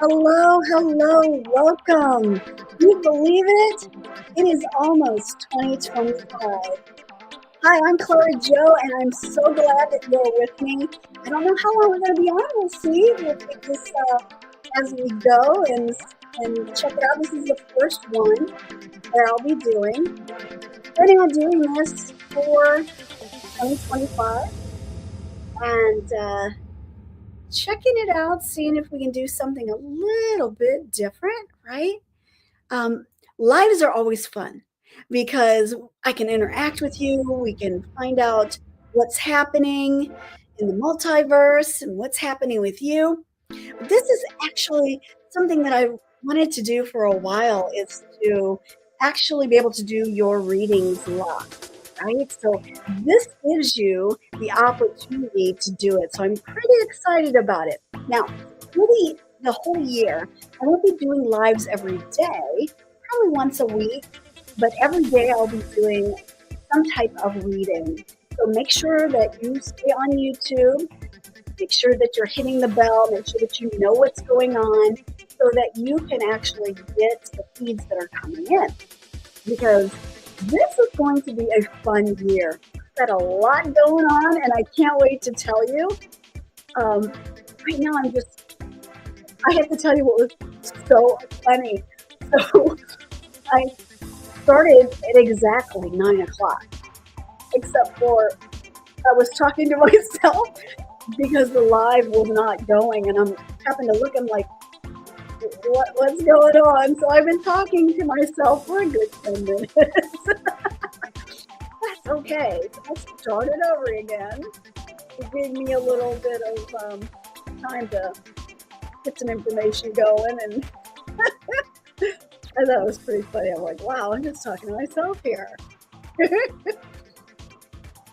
Hello, hello, welcome. Can you believe it? It is almost 2025. Hi, I'm Clara Joe, and I'm so glad that you're with me. I don't know how long we're going to be on. We'll see. We'll take this as we go and check it out. This is the first one that I'll be doing. Planning on doing this for 2025 and checking it out, seeing if we can do something a little bit different, right? Um, Lives are always fun because I can interact with you. We can find out what's happening in the multiverse and what's happening with you. But this is actually something that I wanted to do for a while is to actually be able to do your readings live, right? So this gives you the opportunity to do it. So I'm pretty excited about it. Now, really, the whole year, I won't be doing lives every day, probably once a week, but every day I'll be doing some type of reading. So make sure that you stay on YouTube. Make sure that you're hitting the bell. Make sure that you know what's going on so that you can actually get the feeds that are coming in. Because this is going to be a fun year. I've got a lot going on, and I can't wait to tell you. Right now, I have to tell you what was so funny. So I started at exactly 9 o'clock, except for I was talking to myself because the live was not going, and I'm happened to look. I'm like, what's going on? So I've been talking to myself for a good 10 minutes. That's okay. I'll start it over again. It gave me a little bit of time to get some information going, and I thought it was pretty funny. I'm like, wow, I'm just talking to myself here.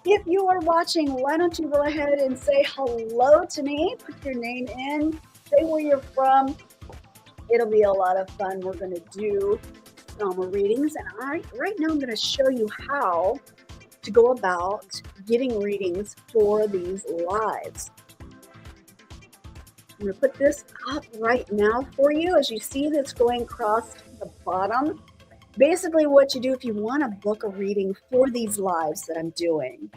If you are watching, why don't you go ahead and say hello to me? Put your name in, say where you're from. It'll be a lot of fun. We're going to do readings, and right now I'm going to show you how to go about getting readings for these lives. I'm going to put this up right now for you. As you see this going across the bottom, basically what you do if you want to book a reading for these lives that I'm doing,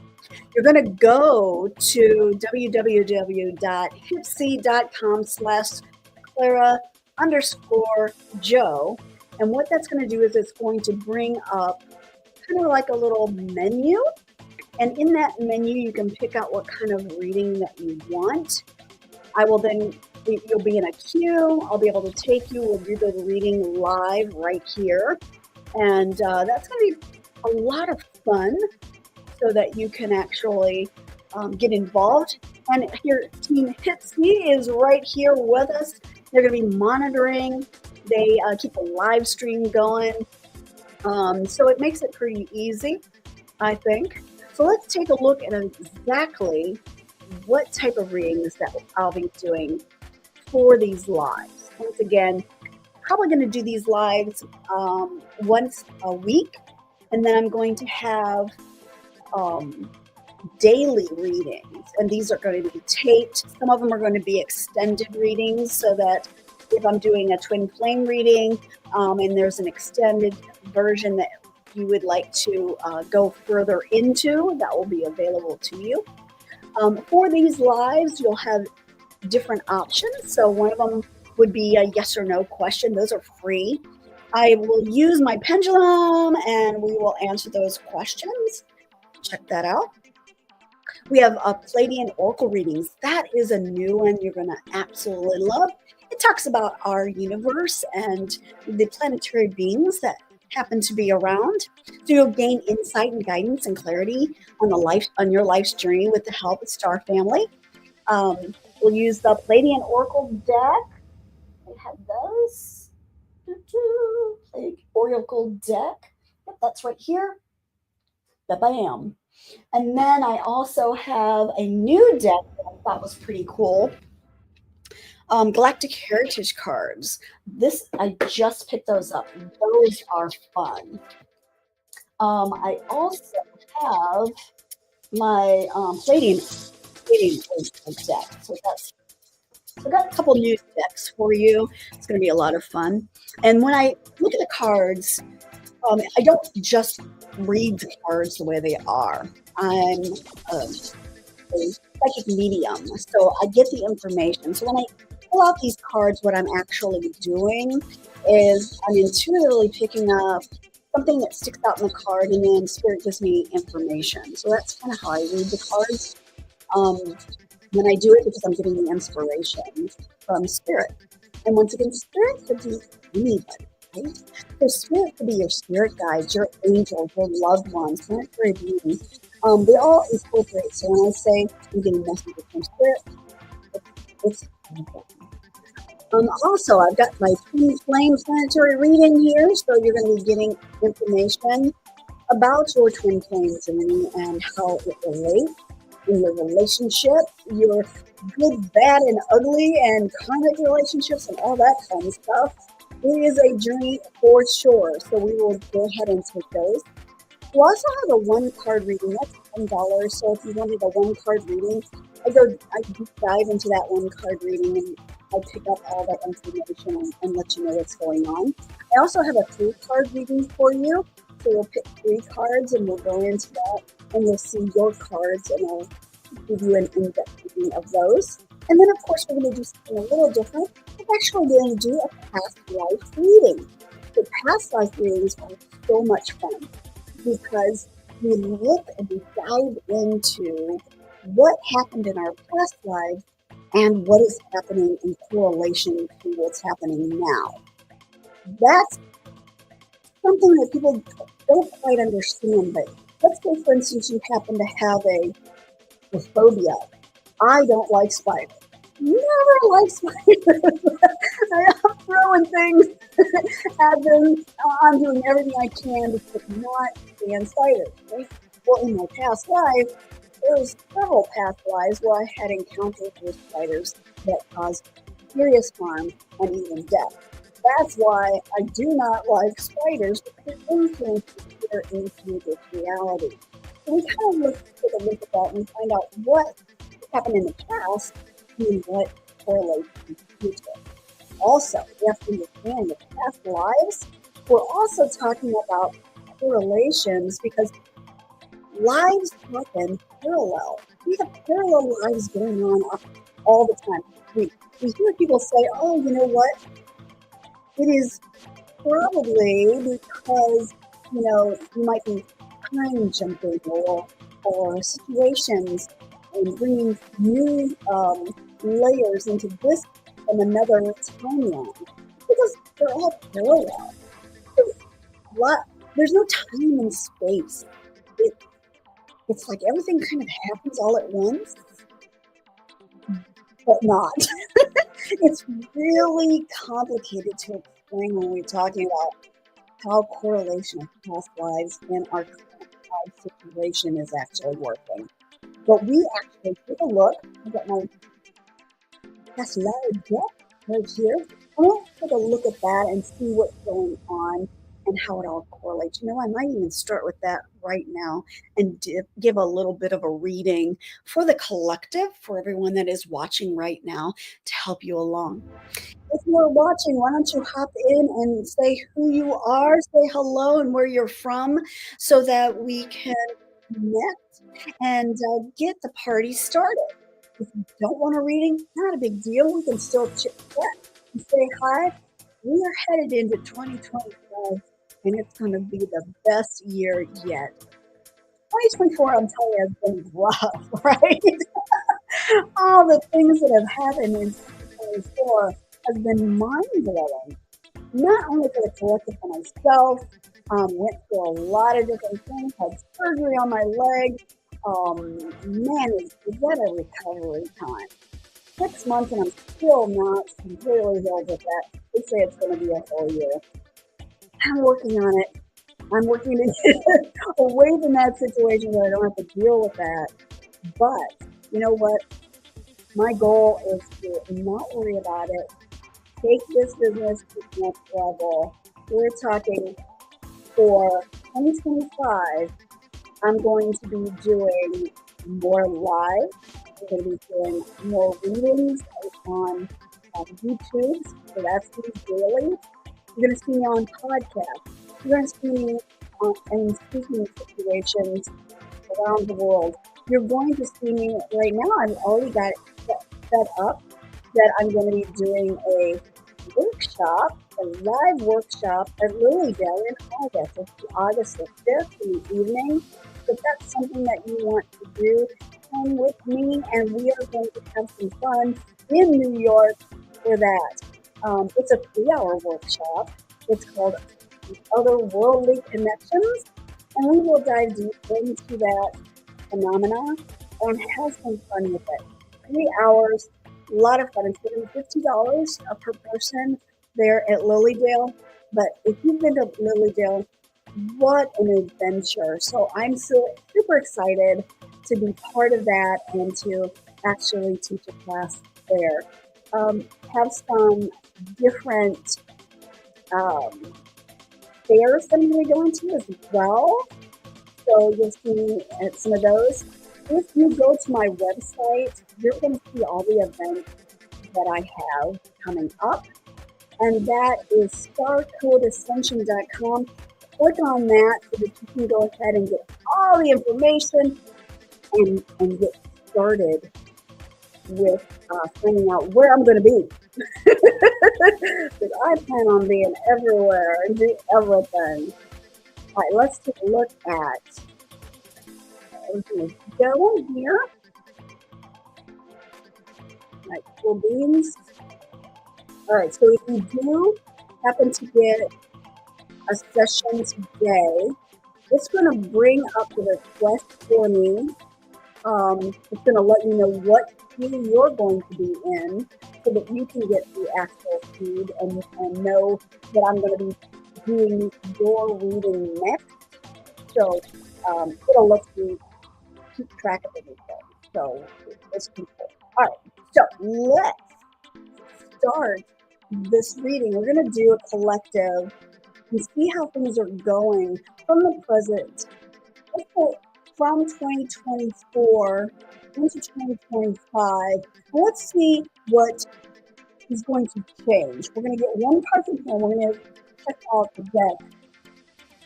you're going to go to www.hipsy.com/Clara_Joe. And what that's going to do is it's going to bring up kind of like a little menu. And in that menu, you can pick out what kind of reading that you want. I will then, you'll be in a queue. I'll be able to take you. We'll do the reading live right here. And that's going to be a lot of fun so that you can actually get involved. And here, Team Hipsy is right here with us. They're going to be monitoring. They keep a live stream going. So it makes it pretty easy, I think. So let's take a look at exactly what type of readings that I'll be doing for these lives. Once again, probably going to do these lives once a week, and then I'm going to have daily readings, and these are going to be taped. Some of them are going to be extended readings, so that if I'm doing a twin flame reading and there's an extended version that you would like to go further into, that will be available to you. For these lives, you'll have different options. So one of them would be a yes or no question. Those are free. I will use my pendulum and we will answer those questions. Check that out. We have Palladian Oracle readings. That is a new one you're going to absolutely love. It talks about our universe and the planetary beings that happen to be around. So you'll gain insight and guidance and clarity on your life's journey with the help of Star Family. We'll use the Palladian Oracle deck. I have those. Oracle deck. Yep, that's right here. Bam. And then I also have a new deck that I thought was pretty cool. Galactic Heritage cards. I just picked those up. Those are fun. I also have my Palladian deck. So that's So I got a couple new decks for you. It's going to be a lot of fun. And when I look at the cards, I don't just read the cards the way they are. I'm a psychic medium, so I get the information. So when I pull out these cards, what I'm actually doing is I'm intuitively picking up something that sticks out in the card, and then Spirit gives me information. So that's kind of how I read the cards. Um, when I do it, because I'm getting the inspiration from Spirit. And once again, Spirit could be anybody, right? So Spirit could be your spirit guides, your angels, your loved ones, planetary beings. They all incorporate. So when I say I'm getting messages from Spirit, it's also, I've got my twin flame planetary reading here, so you're going to be getting information about your twin flame journey and how it relates in your relationship, your good, bad, and ugly, and karmic relationships, and all that fun stuff. It is a journey for sure, so we will go ahead and take those. We also have a one-card reading. That's $10. So if you wanted a one-card reading, I deep dive into that one-card reading, and I pick up all that information and let you know what's going on. I also have a 3-card reading for you. So we'll pick 3 cards and we'll go into that, and you'll see your cards, and I'll give you an in-depth reading of those. And then, of course, we're going to do something a little different. We're actually going to do a past life reading. The past life readings are so much fun, because we look and we dive into what happened in our past lives and what is happening in correlation to what's happening now. That's something that people don't quite understand, but let's say, for instance, you happen to have a phobia. I don't like spiders. Never like spiders. I'm throwing things at them. I'm doing everything I can to not stand spiders. Right? Well, in my past life, there was several past lives where I had encounters with spiders that caused serious harm and even death. That's why I do not like spiders, because it influences fear into this reality. So we kind of take a look at that and find out what happened in the past and what correlates in the future. Also, we have to understand the past lives. We're also talking about correlations, because lives happen parallel. We have parallel lives going on all the time. We hear people say, oh, you know what? It is probably because, you might be time jumping or situations and bringing new layers into this from another timeline, because they're all parallel. So there's no time and space. It's like everything kind of happens all at once, but not. It's really complicated to explain when we're talking about how correlation of past lives and our current life situation is actually working. But we actually take a look. I've got my past life deck right here. I'm going to take a look at that and see what's going on and how it all correlates. I might even start with that right now and give a little bit of a reading for the collective, for everyone that is watching right now, to help you along. If you're watching, why don't you hop in and say who you are, say hello and where you're from, so that we can connect and get the party started. If you don't want a reading, not a big deal. We can still chit chat and say hi. We are headed into 2025, and it's going to be the best year yet. 2024, I'm telling you, has been rough, right? All the things that have happened in 2024 have been mind-blowing. Not only for the collective, for myself, went through a lot of different things, had surgery on my leg. Man, is that a recovery time? 6 months and I'm still not completely healed with that. They say it's going to be a whole year. I'm working on it. I'm working to get away from that situation where I don't have to deal with that. But you know what? My goal is to not worry about it. Take this business to the next level. We're talking for 2025. I'm going to be doing more live. I'm going to be doing more readings. on YouTube, so that's me daily. You're going to see me on podcasts. You're going to see me in speaking situations around the world. You're going to see me right now. I've already got it set up that I'm going to be doing a workshop, a live workshop at Lilydale in August. It's August the 5th in the evening. If that's something that you want to do, come with me and we are going to have some fun in New York for that. It's a 3-hour workshop. It's called Otherworldly Connections, and we will dive deep into that phenomena and have some fun with it. 3 hours, a lot of fun. It's going to be $50 per person there at Lilydale. But if you've been to Lilydale, what an adventure. So I'm super excited to be part of that and to actually teach a class there. Have some different fairs that I'm going to be going to as well. So you'll see some of those. If you go to my website, you're going to see all the events that I have coming up. And that is starcodeascension.com. Click on that so that you can go ahead and get all the information and get started with finding out where I'm going to be. Because I plan on being everywhere and do everything. All right, let's take a look at everything is going here. Like cool beans. All right, so if you do happen to get a session today, it's going to bring up the request for me. It's going to let you know what queue you're going to be in so that you can get the actual feed and know that I'm going to be doing your reading next. So it'll let you keep track of everything. So it's pretty cool. All right, so let's start this reading. We're going to do a collective and see how things are going from the present, from 2024 into 2025. Let's see what is going to change. We're going to get one card from here. We're going to check out the deck.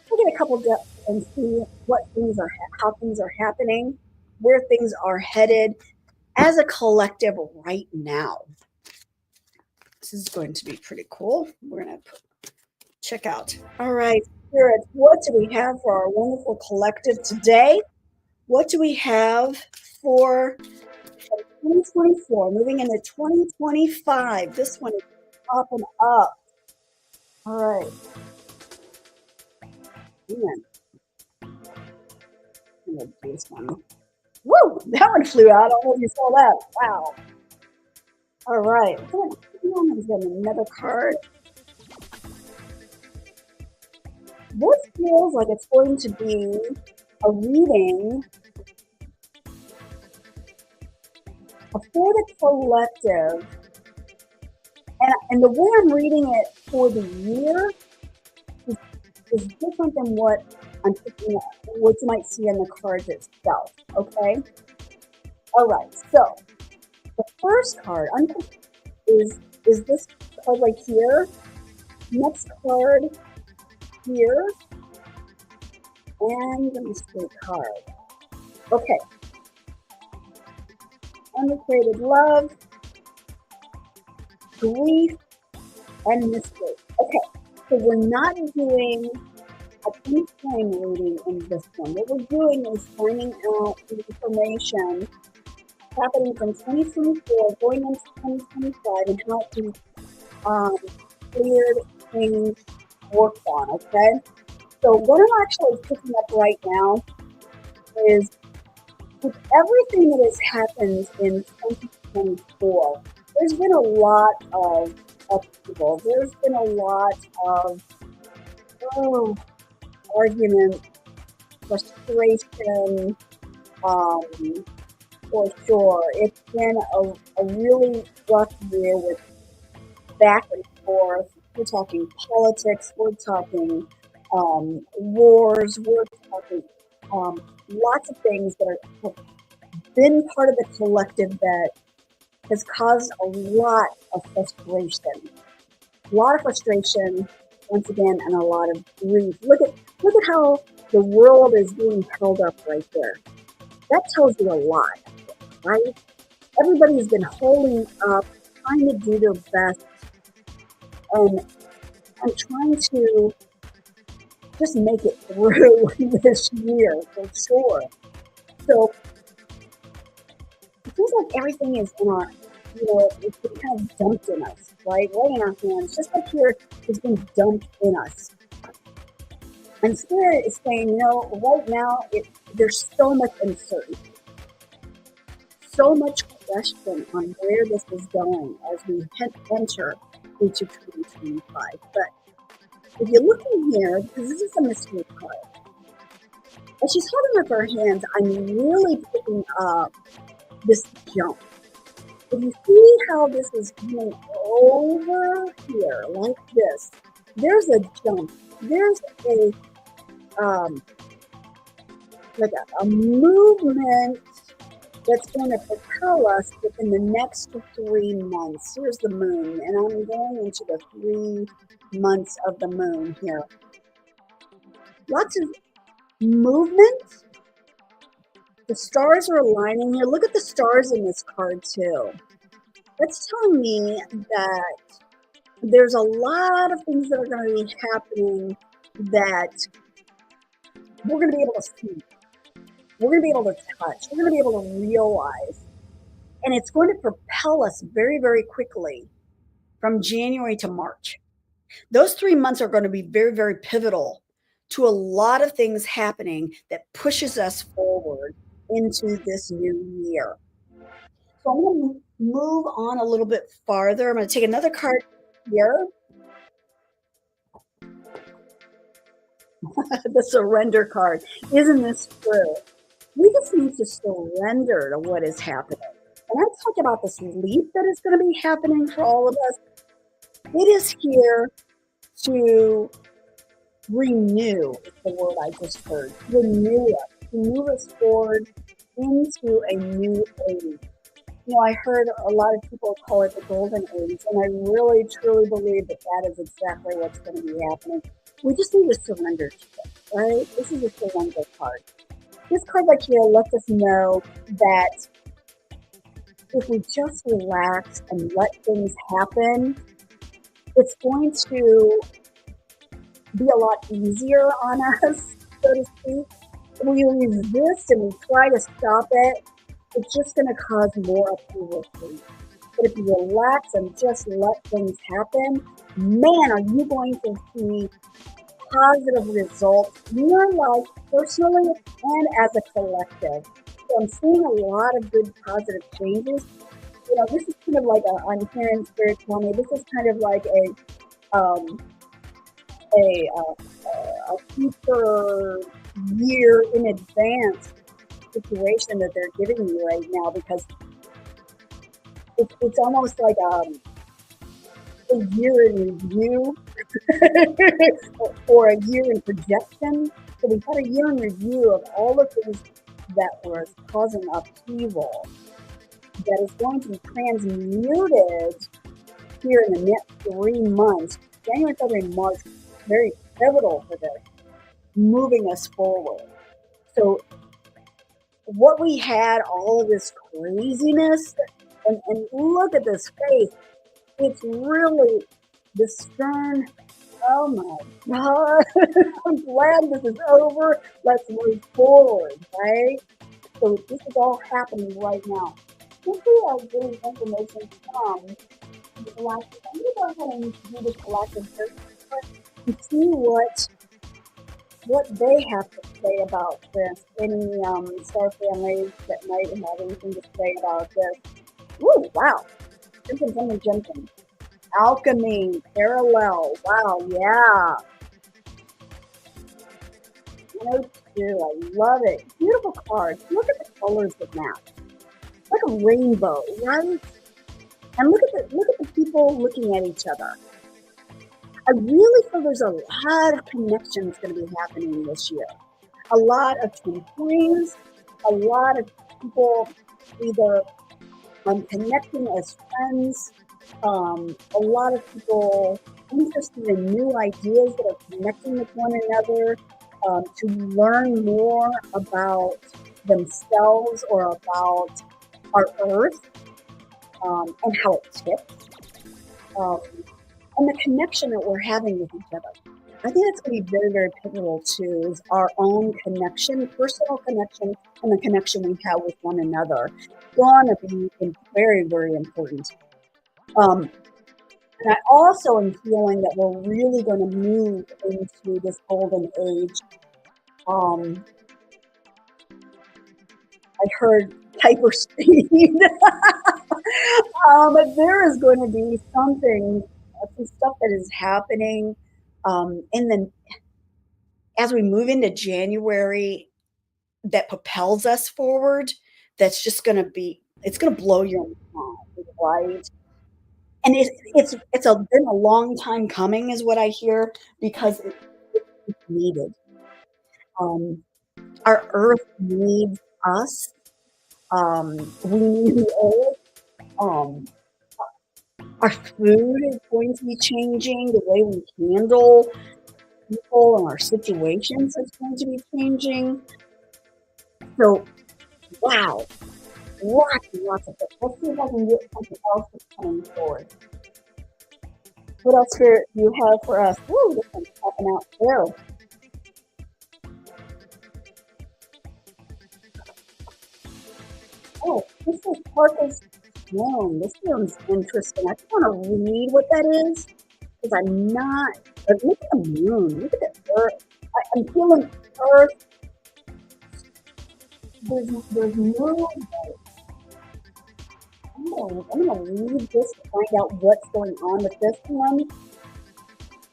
We'll get a couple decks and see how things are happening, where things are headed as a collective right now. This is going to be pretty cool. We're going to check out. All right, Spirit, what do we have for our wonderful collective today? What do we have for 2024, moving into 2025? This one is popping up. All right. Man. I'm going to do this one. Woo! That one flew out. I don't know if you saw that. Wow. All right. I'm going to get another card. This feels like it's going to be a reading for the collective. And the way I'm reading it for the year is different than what I'm picking up, what you might see in the cards itself. Okay? All right. So the first card is this card right here. Next card here. And the mistake card. Okay. Unrequited love, grief, and mistake. Okay, so we're not doing a twin flame reading in this one. What we're doing is finding out the information happening from 2024 going into 2025 and how it can cleared, changed, worked on, okay? So what I'm actually picking up right now is with everything that has happened in 2024, there's been a lot of upheaval. There's been a lot of argument, frustration, for sure. It's been a really rough year with back and forth. We're talking politics, we're talking wars, we're talking lots of things that have been part of the collective that has caused a lot of frustration. A lot of frustration, once again, and a lot of grief. Look at how the world is being held up right there. That tells you a lot, right? Everybody's been holding up, trying to do their best, and trying to just make it through this year for sure. So it feels like everything is in our, it's been kind of dumped in us, right in our hands, just like here, it's been dumped in us. And Spirit is saying, right now, there's so much uncertainty, so much question on where this is going as we enter into 2025. But if you look in here, because this is a mystery card, as she's holding up her hands, I'm really picking up this jump. If you see how this is coming over here like this, there's a jump. There's a movement that's going to propel us within the next 3 months. Here's the moon, and I'm going into the 3 months of the moon here. Lots of movement. The stars are aligning here. Look at the stars in this card too. That's telling me that there's a lot of things that are going to be happening that we're going to be able to see. We're going to be able to touch. We're going to be able to realize. And it's going to propel us very, very quickly from January to March. Those 3 months are going to be very, very pivotal to a lot of things happening that pushes us forward into this new year. So I'm going to move on a little bit farther. I'm going to take another card here. The surrender card. Isn't this true? We just need to surrender to what is happening. And I talk about this leap that is going to be happening for all of us. It is here to renew, is the word I just heard. Renew us, to move us forward into a new age. I heard a lot of people call it the golden age, and I really, truly believe that is exactly what's going to be happening. We just need to surrender to it, right? This is a surrender card. This card right here lets us know that if we just relax and let things happen, it's going to be a lot easier on us, so to speak. If we resist and we try to stop it, it's just going to cause more upheaval for you. But if you relax and just let things happen, man, are you going to see positive results in your life personally and as a collective. So I'm seeing a lot of good positive changes. This is kind of like I'm hearing Spirit tell me, this is kind of like a future year in advance situation that they're giving you right now, because it's almost like a year in review or a year in projection. So we've had a year in review of all the things that were causing upheaval that is going to be transmuted here in the next 3 months. January, February, March, very pivotal for this, moving us forward. So what we had, all of this craziness, and look at this face. It's really the stern, oh my God, I'm glad this is over. Let's move forward, right? So this is all happening right now. Since we are getting information from the galactic, I'm going to go ahead and do this galactic search and see what they have to say about this. Any star families that might have anything to say about this. Ooh, wow. Jumping. Alchemy, parallel. Wow, yeah. 102, I love it. Beautiful cards. Look at the colors that match. Like a rainbow, right? And look at the people looking at each other. I really feel there's a lot of connections going to be happening this year. A lot of twin flames, a lot of people either connecting as friends. A lot of people interested in new ideas that are connecting with one another to learn more about themselves or about our earth and how it ticks, um, and the connection that we're having with each other. I think that's going to be very, very pivotal too, is our own connection, personal connection, and the connection we have with one another. Going to be very, very important. Um, and I also am feeling that we're really going to move into this golden age. Um, I heard hyperspeed. But there is going to be something, some stuff that is happening in the as we move into January that propels us forward. That's just going to be, it's going to blow your mind, right? And been a long time coming, is what I hear, because it's needed. Um, our Earth needs us. We need the Earth. Our food is going to be changing. The way we handle people and our situations is going to be changing. So, wow, lots and lots of it. Let's see if I can get something else that's coming forward. What else do you have for us? Woo, this one's popping out there. Oh, this is Parker's Moon. This one's interesting. I just want to read what that is because I'm not. But look at the moon. Look at the Earth. I'm feeling Earth. There's moon. I'm gonna read this to find out what's going on with this one.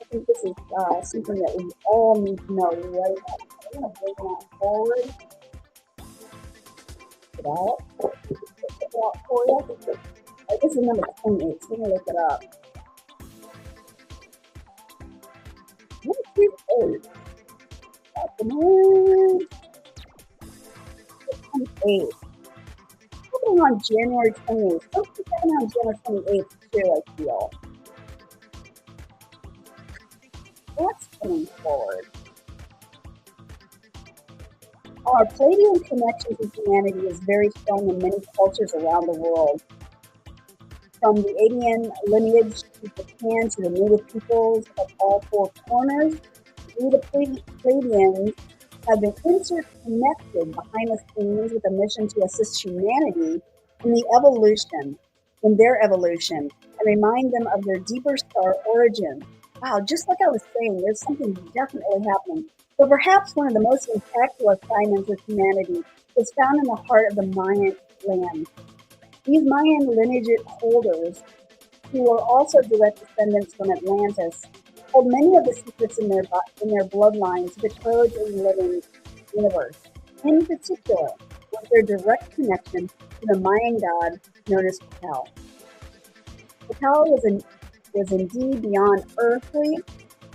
I think this is something that we all need to know right now. I'm gonna bring that forward. Put it out for you. This is number 28. So we're gonna look it up. What is this? That's the moon. 28. Something on January 28th. Something on January 28th too, I feel. What's coming forward? Our Palladian connection to humanity is very strong in many cultures around the world. From the Adian lineage to Japan to the native peoples of all four corners, we the Palladians have been interconnected behind the scenes with a mission to assist humanity in their evolution, and remind them of their deeper star origin. Wow, just like I was saying, there's something definitely happening. But perhaps one of the most impactful assignments of humanity is found in the heart of the Mayan land. These Mayan lineage holders, who are also direct descendants from Atlantis, hold many of the secrets in their bloodlines, the codes of the living universe. In particular, with their direct connection to the Mayan god known as Patel. Patel was indeed beyond earthly,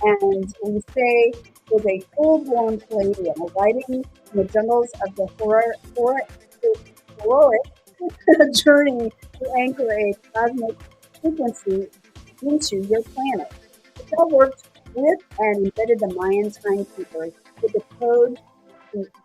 and we say was a full-blown Palladian, riding in the jungles of the heroic journey to anchor a cosmic frequency into your planet. Patel worked with and embedded the Mayan timekeepers with the code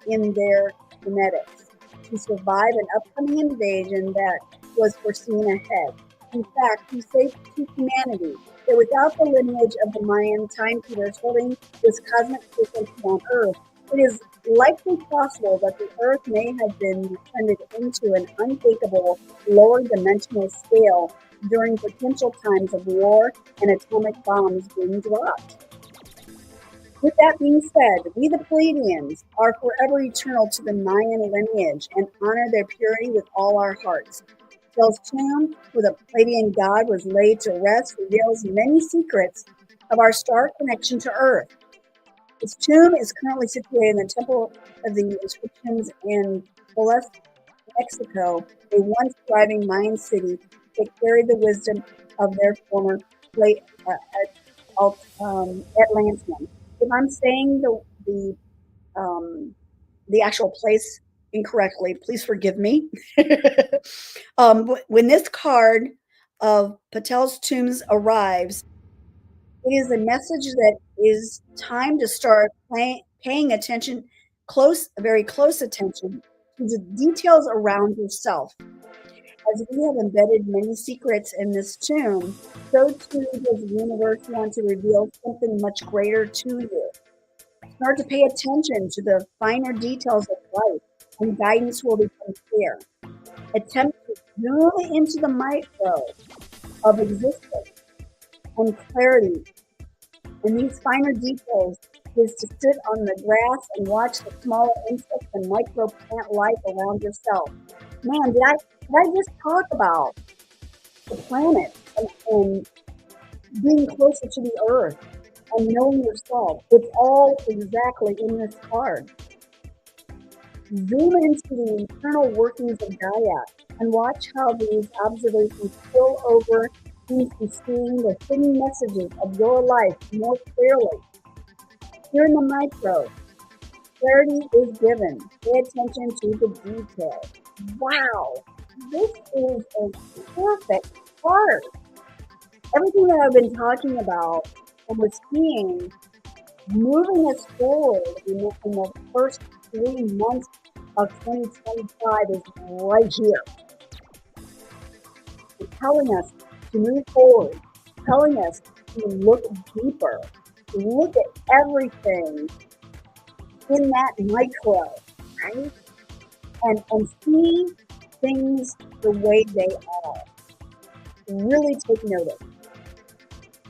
in their genetics to survive an upcoming invasion that was foreseen ahead. In fact, he said to humanity that without the lineage of the Mayan timekeepers holding this cosmic frequency on Earth, it is likely possible that the Earth may have been descended into an unthinkable lower dimensional scale during potential times of war and atomic bombs being dropped. With that being said, we the Palladians are forever eternal to the Mayan lineage and honor their purity with all our hearts. Patel's tomb, where the Palladian god was laid to rest, reveals many secrets of our star connection to Earth. His tomb is currently situated in the Temple of the Inscriptions in Puebla, Mexico, a once thriving Mayan city that carried the wisdom of their former Atlantean. If I'm saying the actual place incorrectly. Please forgive me. When this card of Patel's tombs arrives, it is a message that is time to start paying attention, very close attention to the details around yourself. As we have embedded many secrets in this tomb, so too does the universe want to reveal something much greater to you. Start to pay attention to the finer details of life, and guidance will become clear. Attempt to zoom into the micro of existence and clarity. And these finer details is to sit on the grass and watch the smaller insects and micro plant life around yourself. Man, did I just talk about the planet and being closer to the earth and knowing yourself? It's all exactly in this card. Zoom into the internal workings of Gaia and watch how these observations spill over into seeing the hidden messages of your life more clearly. Here in the micro, clarity is given. Pay attention to the details. Wow, this is a perfect card. Everything that I've been talking about and we're seeing moving us forward in the first 3 months of 2025 is right here. It's telling us to move forward, telling us to look deeper, to look at everything in that micro, right? And see things the way they are. Really take notice.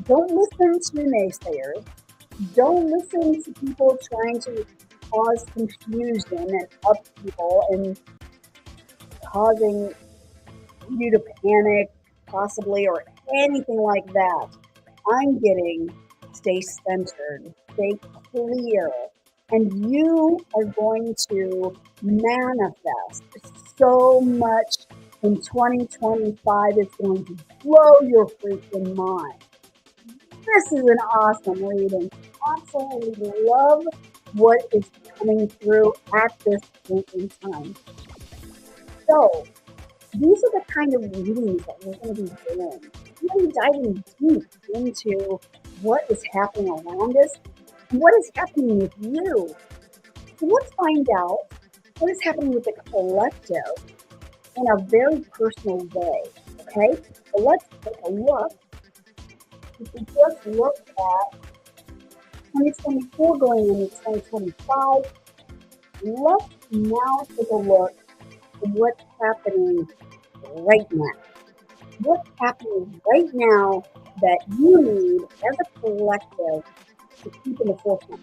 Don't listen to naysayers. Don't listen to people trying to cause confusion and upheaval and causing you to panic, possibly, or anything like that. I'm getting stay centered, stay clear, and you are going to manifest so much in 2025. It's going to blow your freaking mind. This is an awesome reading. Absolutely love what is coming through at this point in time. So, these are the kind of readings that we're going to be doing. We're going to be diving deep into what is happening around us and what is happening with you. So let's find out what is happening with the collective in a very personal way. Okay? So let's take a look. If we just look at 2024 going into 2025, let's now take a look at what's happening right now. What's happening right now that you need as a collective to keep in the forefront?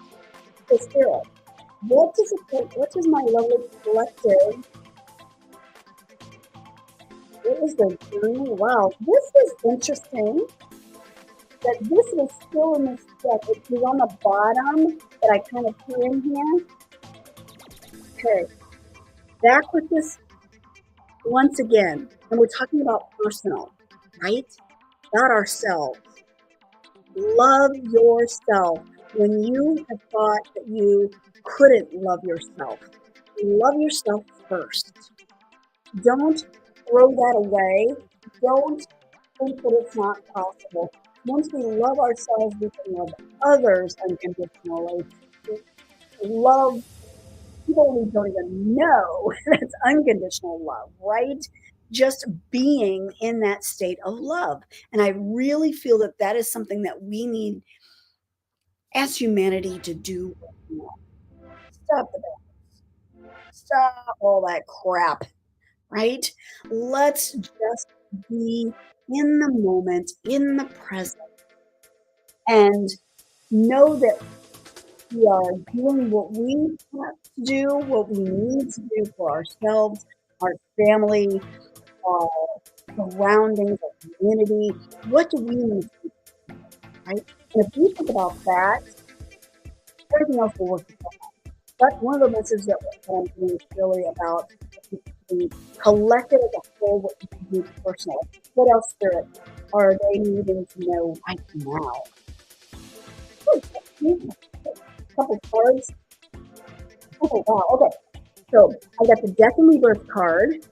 So Spirit, what does my lovely collective, what is the journey? Wow, this is interesting that this is still in this deck. It was on the bottom that I kind of put in here. Okay, back with this once again, and we're talking about personal, right? About ourselves. Love yourself. When you have thought that you couldn't love yourself first. Don't throw that away. Don't think that it's not possible. Once we love ourselves, we can love others unconditionally. Love people we don't even know. That's unconditional love, right? Just being in that state of love. And I really feel that that is something that we need as humanity to do. Stop the Stop all that crap, right? Let's just be in the moment, in the present, and know that we are doing what we have to do, what we need to do for ourselves, our family, our surroundings, our community. What do we need to do, right? And if you think about that, everything else will work itself out. That's one of the messages that I'm doing is really about the collective as a whole, what you can do personally. What else, Spirit, are they needing to know right now? A couple cards. Oh, wow. Okay. So I got the death and rebirth card.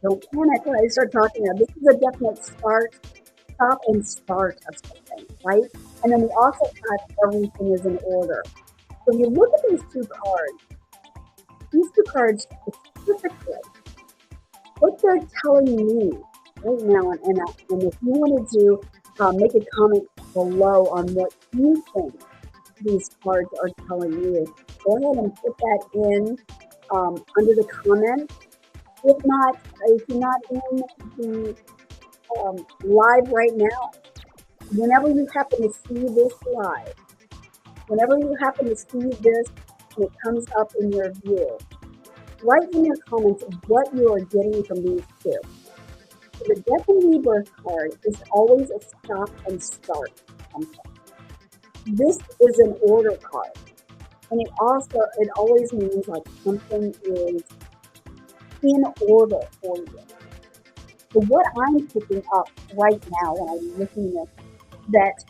Don't panic when I start talking now. This is a definite stop and start of something, right? And then we also have everything is in order. So if you look at these two cards specifically, what they're telling me right now, and if you wanted to make a comment below on what you think these cards are telling you, go ahead and put that in under the comment. If you're not in the live right now, whenever you happen to see this live, whenever you happen to see this and it comes up in your view, write in your comments what you are getting from these two. So the death and rebirth card is always a stop and start something. This is an order card. And it always means like something is in order for you. So what I'm picking up right now when I'm looking at that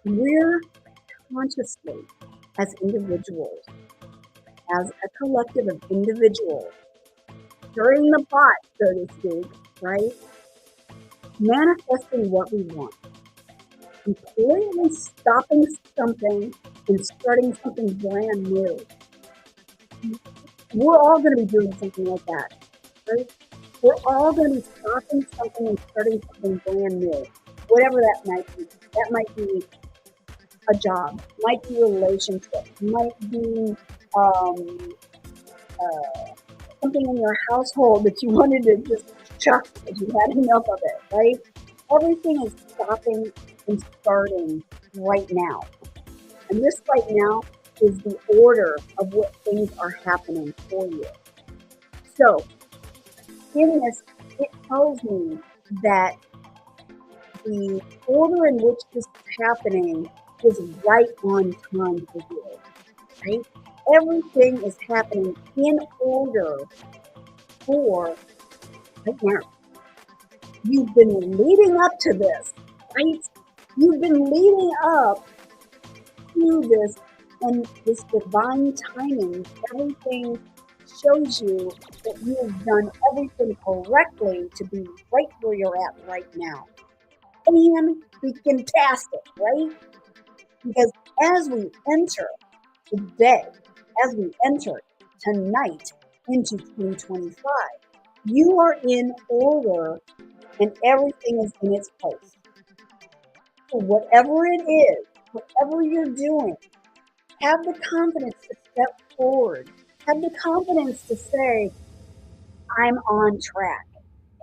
we're consciously as individuals, as a collective of individuals, stirring the pot, so to speak, right? Manifesting what we want. Completely stopping something and starting something brand new. We're all going to be doing something like that, right? We're all going to be stopping something and starting something brand new, whatever that might be. That might be a job, might be a relationship, might be something in your household that you wanted to just chuck because you had enough of it, right? Everything is stopping and starting right now. And this right now is the order of what things are happening for you. So in this, it tells me that the order in which this is happening is right on time for you, right? Everything is happening in order for right now. You've been leading up to this, right? You've been leading up to this, and this divine timing, everything shows you that you have done everything correctly to be right where you're at right now. And fantastic, right? Because as we enter today, as we enter tonight into 2025, you are in order and everything is in its place. So whatever it is, whatever you're doing, have the confidence to step forward. Have the confidence to say, I'm on track.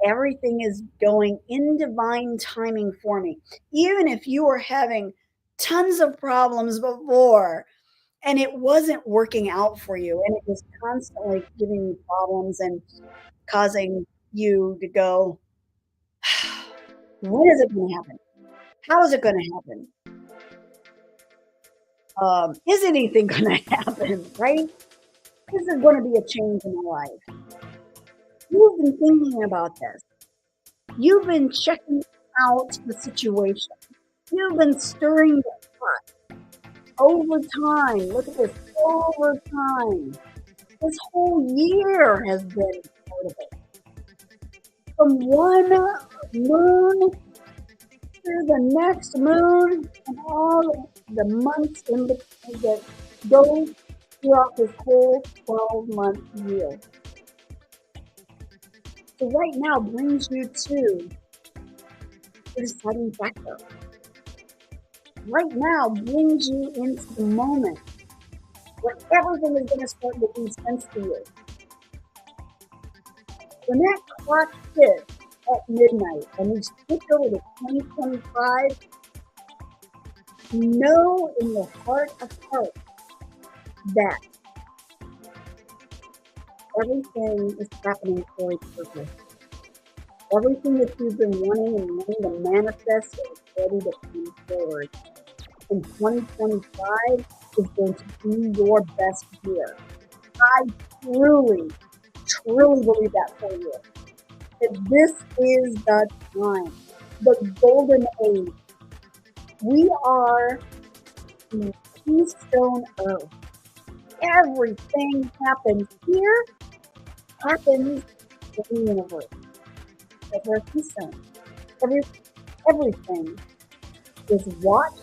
Everything is going in divine timing for me. Even if you were having tons of problems before and it wasn't working out for you and it was constantly giving you problems and causing you to go, when is it going to happen? How is it going to happen? Is anything going to happen, right? Is there going to be a change in my life? You've been thinking about this. You've been checking out the situation. You've been stirring the pot over time. Look at this, over time. This whole year has been part of it. From one moon to the next moon and all the months in between that go throughout this whole 12-month year. So right now brings you to the deciding factor. Right now brings you into the moment where everything is going to start making sense to you. When that clock hits at midnight and we switch over to 2025, know in your heart of hearts that everything is happening for a purpose. Everything that you've been wanting to manifest is ready to come forward. And 2025 is going to be your best year. I truly believe that for you. That this is the time, the golden age. We are the keystone earth. everything happens here happens in the universe that we're concerned. Everything is watched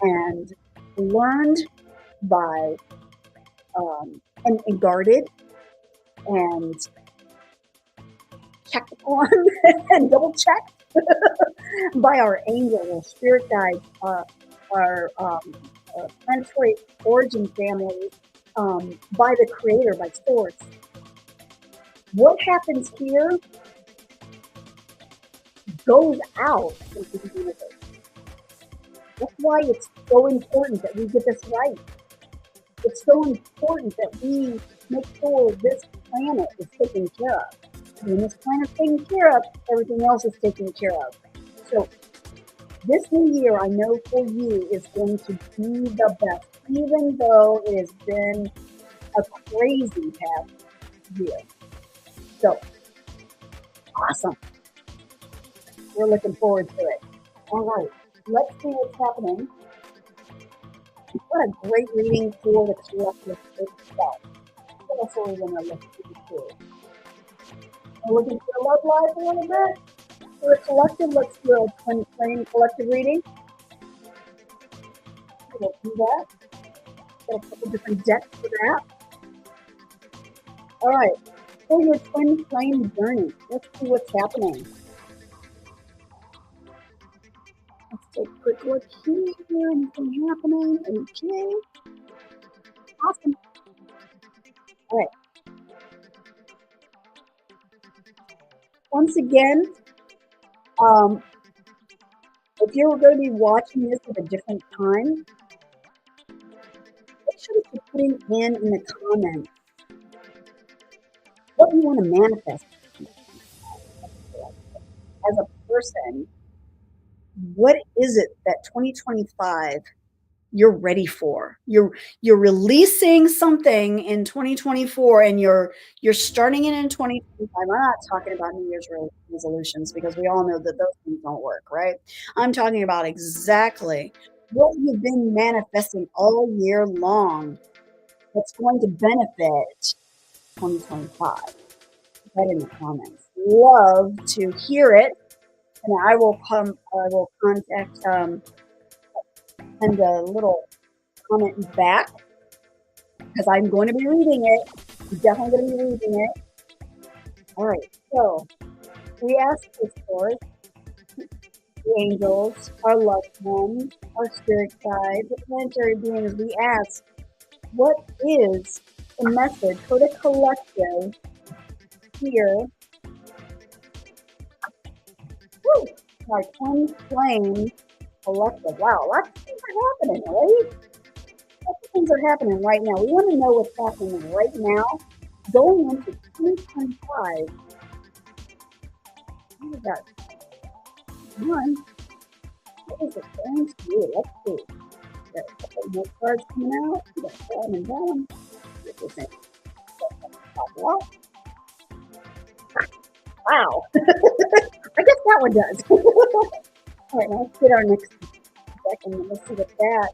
and learned by and guarded and checked on and double checked by our angels, our spirit guides, our planetary origin families, by the creator, by source. What happens here goes out into the universe. That's why it's so important that we get this right. It's so important that we make sure this planet is taken care of. When this planet's taken care of, everything else is taken care of. So this new year, I know for you, is going to be the best, even though it has been a crazy past year. So, awesome. We're looking forward to it. All right, let's see what's happening. What a great reading for the collective itself. What else are we going to look into? We're looking for a love life a little bit. For a collective, let's do a twin flame collective reading. We'll do that. Got a couple different decks for that. All right, for your twin flame journey, let's see what's happening. Let's take a quick look here. Anything happening? Okay. Awesome. All right. Once again, if you're going to be watching this at a different time, make sure that you're putting in the comments what you want to manifest as a person. What is it that 2025 you're ready for? You're releasing something in 2024 and you're starting it in 2025. I'm not talking about New Year's resolutions because we all know that those things don't work, right? I'm talking about exactly what you've been manifesting all year long that's going to benefit 2025. Put that in the comments. Love to hear it. And I will contact send a little comment back because I'm going to be reading it. I'm definitely going to be reading it. All right, so we ask this for the angels, our loved ones, our spirit guides, the planetary beings. We ask, what is the message for the collective here? Woo! Our twin flame collective. Wow, lots of things are happening, right? Lots of things are happening right now. We want to know what's happening right now going into 2025. We got one. What is it going to do? Let's see. Got a couple more cards coming out. We got down and down. Get this in. Wow. I guess that one does. All right, now let's get our next deck and let's see what that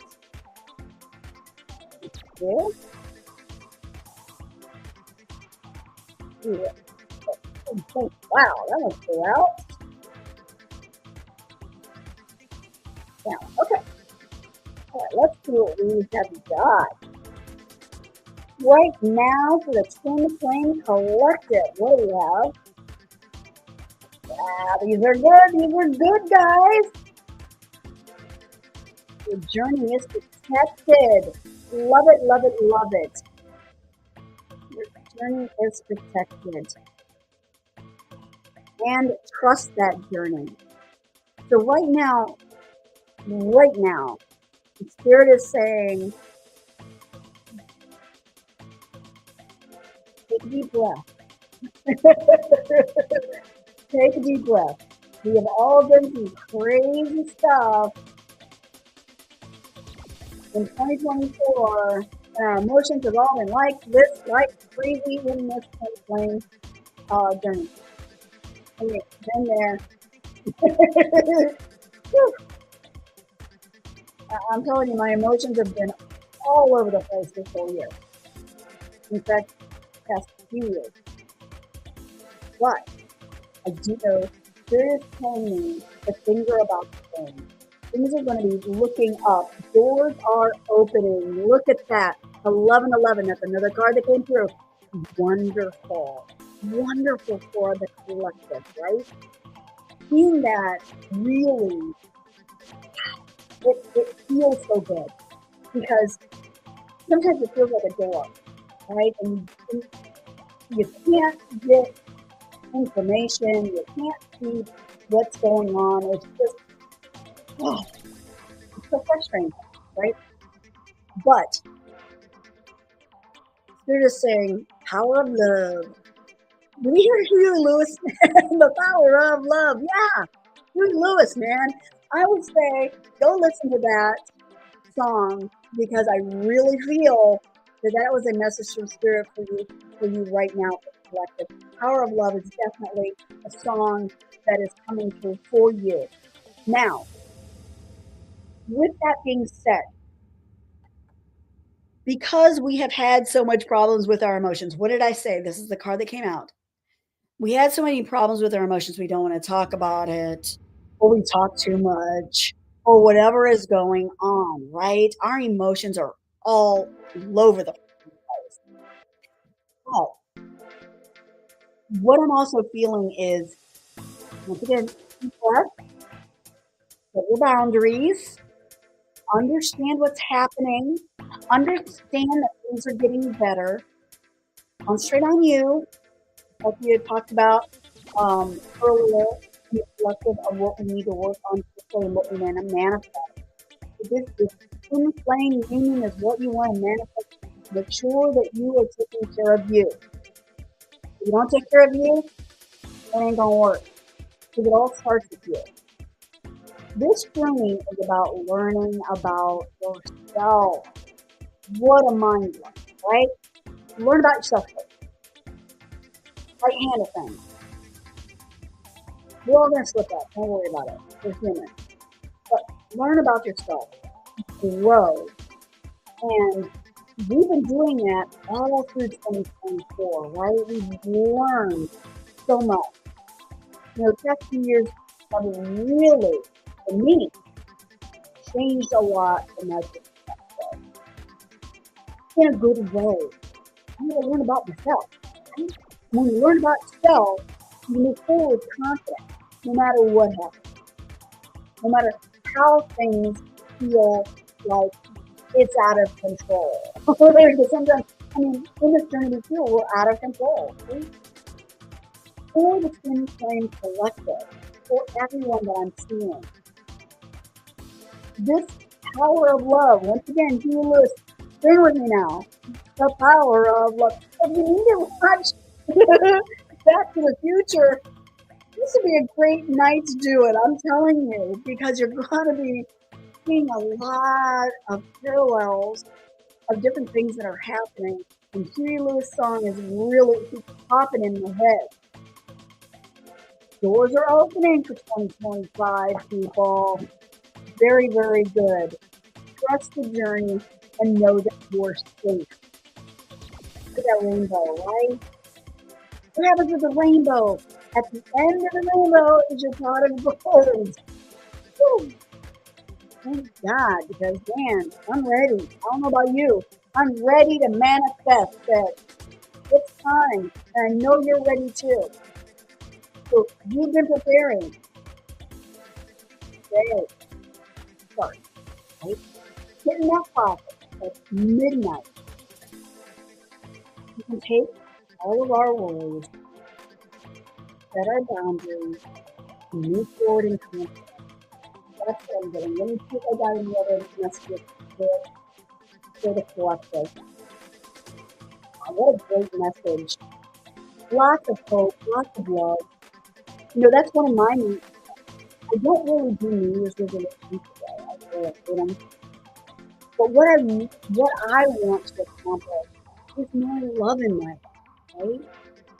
is. Wow, that one flew out. Down. Okay. All right, let's see what we have got. Right now for the twin flame collective, what do we have? These are good. These are good, guys. Your journey is protected. Love it, love it, love it. Your journey is protected. And trust that journey. So right now, the Spirit is saying, take a deep breath. Take a deep breath. We have all been through crazy stuff in 2024, and our emotions have all been like crazy in this flame journey. And we've been there. I'm telling you, my emotions have been all over the place this whole year. In fact, past few years. But I do know Spirit is telling me that things are about to change. Things are going to be looking up. Doors are opening. Look at that. 1111. That's another card that came through. Wonderful. Wonderful for the collective, right? Seeing that really, it feels so good because sometimes it feels like a door, right? And you can't get information, you can't see what's going on. It's just, oh, it's so frustrating, right? But they're just saying, power of love. Did you hear Huey Lewis? The power of love. Yeah, Huey Lewis, man. I would say go listen to that song because I really feel that was a message from Spirit for you right now, collective. Power of Love is definitely a song that is coming through for you. Now, with that being said, because we have had so much problems with our emotions, what did I say? This is the card that came out. We had so many problems with our emotions, we don't want to talk about it, or we talk too much, or whatever is going on, right? Our emotions are all over the place. But what I'm also feeling is, once again, set your boundaries, understand what's happening, understand that things are getting better, concentrate on you, like we had talked about earlier, in the collective of what we need to work on and what we want to manifest. This twin flame union is what you want to manifest. Make sure that you are taking care of you. If you don't take care of you, it ain't gonna work. Because it all starts with you. This journey is about learning about yourself. What a mind blowing, right? Learn about yourself first. Right hand of things. We're all gonna slip up. Don't worry about it. We're human. But learn about yourself. Grow. And we've been doing that all through 2024, right? We've learned so much. You know, past few years have really, for me, changed a lot in my perspective. In a good way. I need to learn about myself. Right? When you learn about yourself, you move forward with confidence, no matter what happens. No matter how things feel like it's out of control. Because sometimes, I mean, in this journey we feel we're out of control. Right? For the twin flame collective, for everyone that I'm seeing, this power of love, once again, Huey Lewis, sing with me now. The power of love. If you need to watch Back to the Future, this would be a great night to do it. I'm telling you, because you're going to be seeing a lot of parallels of different things that are happening. And Huey Lewis' song is really popping in my head. Doors are opening for 2025, people. Very, very good. Trust the journey and know that you're safe. Look at that rainbow, right? What happens with the rainbow? At the end of the rainbow is your pot of gold. Woo! Thank God, because man, I'm ready. I don't know about you. I'm ready to manifest it. It's time, and I know you're ready too. So you've been preparing. Today, start, right? Get in that pocket at midnight. You can take all of our worries, set our boundaries, and move forward in confidence. That's what I'm getting. Let me see if I got any other messages for the collective. What a great message. Lots of hope, lots of love. You know, that's one of my needs. I don't really do New Year's resolutions today. I really do them. But what I want to accomplish is more love in my life, right?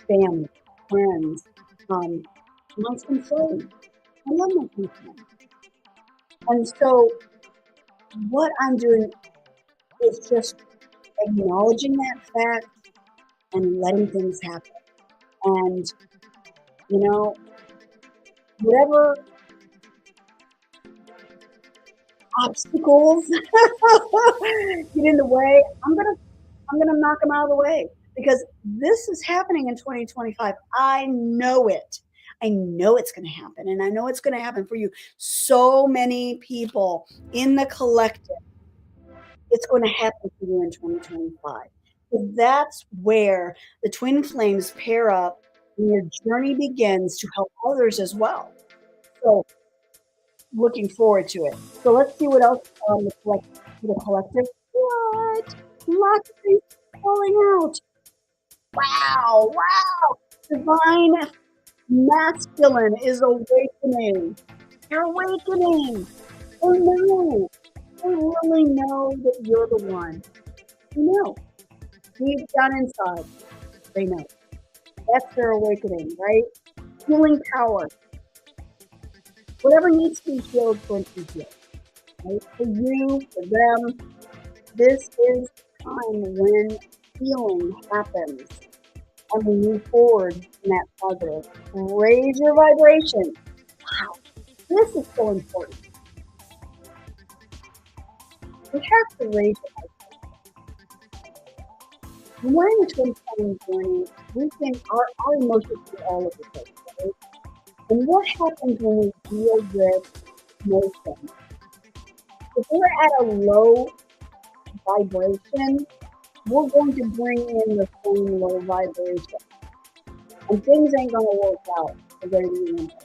Family, friends, my friends. I love my friends. And so what I'm doing It's just acknowledging that fact and letting things happen. And, you know, whatever obstacles get in the way, I'm gonna knock them out of the way because this is happening in 2025. I know it. I know it's going to happen, and I know it's going to happen for you. So many people in the collective, it's going to happen for you in 2025. So that's where the twin flames pair up and your journey begins to help others as well. So looking forward to it. So let's see what else on the collective. What? Lots of things falling out. Wow, wow. Divine masculine is awakening. You're awakening. Oh no. They really know that you're the one. You know. Deep down inside, they know. That's their awakening, right? Healing power. Whatever needs to be healed is going to be healed. Right? For you, for them, this is the time when healing happens. And we move forward in that positive. Raise your vibration. Wow, this is so important. We have to raise your vibration. When we're in the twin flame journey, we think our emotions are all over the place, right? And what happens when we deal with emotions? If we're at a low vibration, we're going to bring in the same low vibration. And things ain't going to work out the way we want it.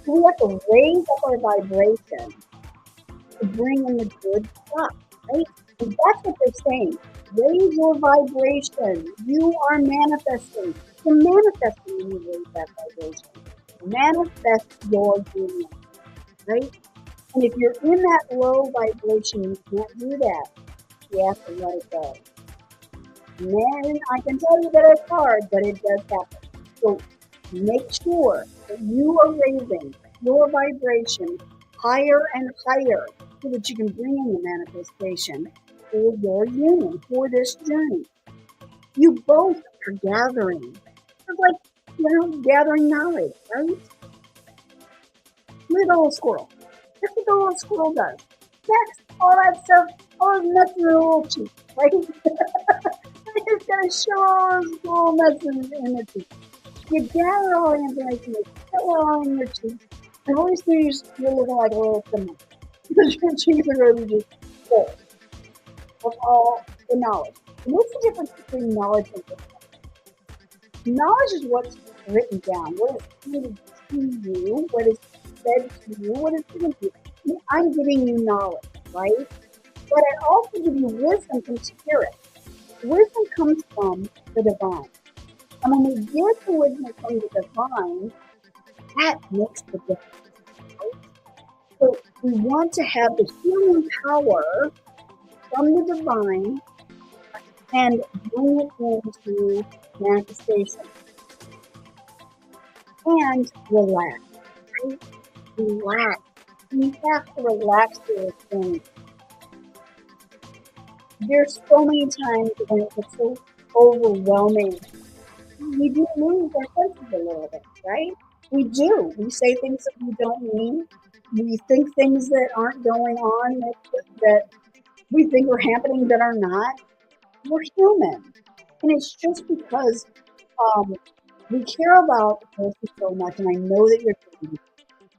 So we have to raise up our vibration to bring in the good stuff, right? And that's what they're saying. Raise your vibration. You are manifesting. You're manifesting when you raise that vibration. Manifest your dream, right? And if you're in that low vibration, you can't do that. You have to let it go. Man, I can tell you that it's hard, but it does happen. So make sure that you are raising your vibration higher and higher so that you can bring in the manifestation for your union, for this journey. You both are gathering. It's like, gathering knowledge, right? Look at the little squirrel. That's what the little squirrel does. That's all that stuff, all the nuts in the little cheek, right? It's going to show all those little nuts in the cheek. You gather all the information, you put it all in your cheeks, and really soon you're looking like a little cinnamon. Because your cheeks are going to be just full of all the knowledge. And what's the difference between knowledge and wisdom? Knowledge is what's written down, what is communicated to you, what is said to you, what is given to you. I'm giving you knowledge, right? But I also give you wisdom from spirit. Wisdom comes from the divine. And when we get the wisdom from the divine, that makes the difference, right? So we want to have the healing power from the divine and bring it into manifestation. And relax, right? Relax. You have to relax your things. There's so many times when it gets so overwhelming. We do lose our senses a little bit, right? We do. We say things that we don't mean. We think things that aren't going on that we think are happening that are not. We're human. And it's just because we care about the person so much, and I know that you're doing it.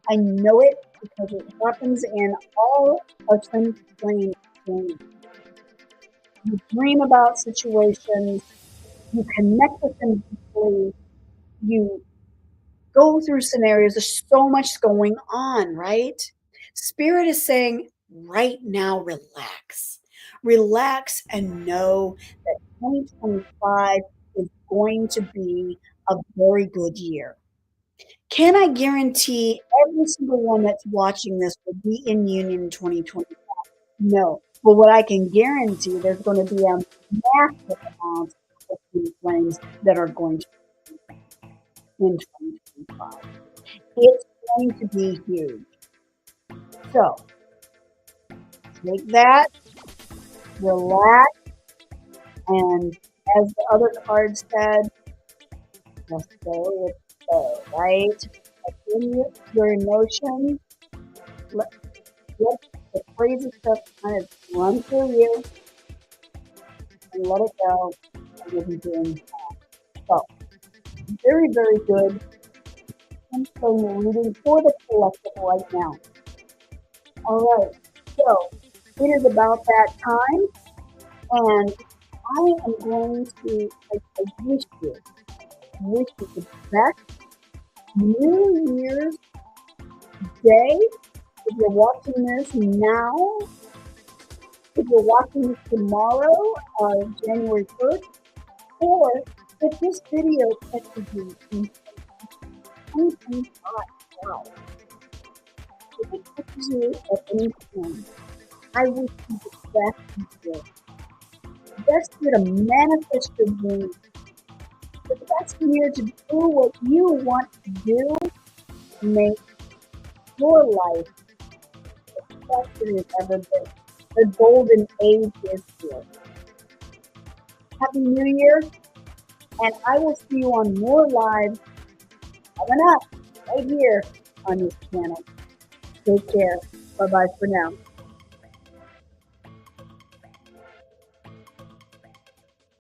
I know it because it happens in all of twin flame dreams. You dream about situations, you connect with them deeply, you go through scenarios. There's so much going on, right? Spirit is saying, right now, relax. Relax and know that 2025 is going to be a very good year. Can I guarantee every single one that's watching this will be in union in 2025? No. But what I can guarantee, there's going to be a massive amount of twin flames that are going to be in 2025. It's going to be huge. So, take that, relax, and as the other card said, just go with the flow, right? Your emotions, let the crazy stuff kind of run through you and let it go, and you'll be doing so. Very, very good. I'm showing you reading for the collective right now. All right, so it is about that time, and I am going to, I wish you the best New Year's Day. If you're watching this now, if you're watching this tomorrow, January 1st, or if this video catches you in 2025, wow. If it catches you at any time, I wish you the best year. The best year to manifest your dreams. The best year to do what you want to do to make your life the best it has ever been. The golden age is here. Happy New Year, and I will see you on more lives coming up right here on this channel. Take care. Bye-bye for now.